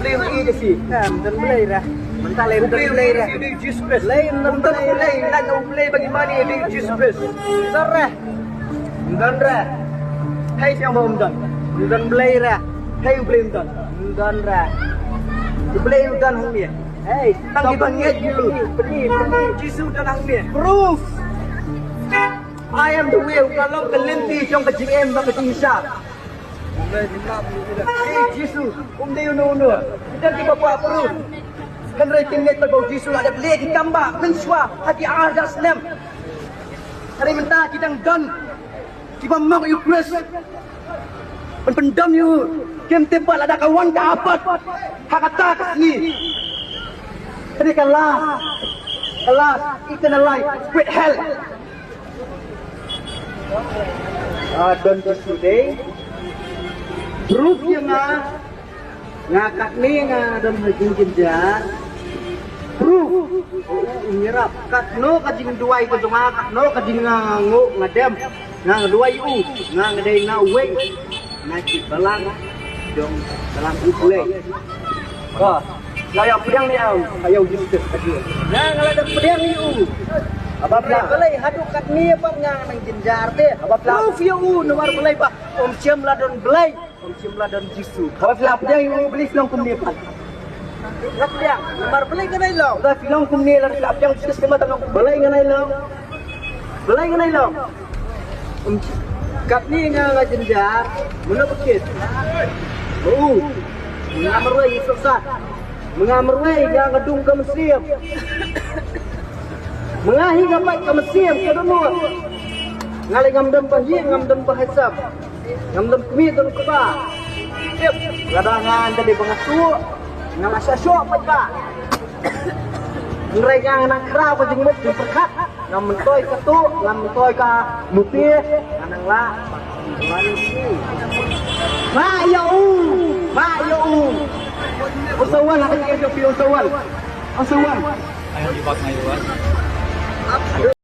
beli lagi je sih. Kan, dan beli dah. Mentah lain Beli beli dah. lagi di Jesus Christ. Lain dan Untuk beli. beli, nak beli bagaimana di Jesus Christ. Sarah. Dan dah. Hai siapa umdan? Dan beli dah. Hai beli umdan. Dan dah. Beli umdan hang ni. Hey, Tang kita ngej dulu. Beli. Jesus dan hang ni. Proof. I am the way. Kalau kelinti trong kecing em dan kecing Isa. Jesus, dia uno. Kita tiba buat perut. Kan rating net berbau Jesus ada beli di tambah. Pensua hati azas nem. Hari mentah kita don. Kita mau Eucharist. Pendam you. Kem tebal ada kawan ke apa? Hak kata ke sini. Jadi kelas. Eternal life. With hell. Don today. Proof yang ngakak ni don hajing jenjar. Proof. Nyerap. Kat no kajing duai ko tunga kat no kajing ngangu ngadem. Ngang duai u. Ngang ngadai na weng. Nakit balang. Dong dalam ukulele. Wah, saya pedang ni au. Saya Jesus tadi. Nah, kalau ada pedang ni Apa pula? Belai haduk kat ni apa nang jenjar teh. Apa pula? Proof ya nomor belai pak. Om Ciam ladon belai. Om Ciam ladon jisu. Apa pula pedang yang beli film kumni pan? Nak pedang. Nomor belai kan ai law. Dah film kumni la pedang sikit kema tanong balai nganai lo. Balai nganai lo. Kat ni nga jenjar. Muna bukit. Mengamerway susah. Mengamerway yang ngedung ke Mesir. Mengahi ngapai ke Mesir ke dulu. Ngalai ngamdem bahir, ngamdem bahasam. Ngamdem kemi dan keba. Siap. Gadangan dari bangsu. Ngalasa syok apa? Ngerai yang nak kerap ke jengmet diperkat. Ngamentoi ke tu, ngamentoi ke mupir. Anang lah. Ma ya usawan lah kan dia usawan. Ayaw di bag ngayon.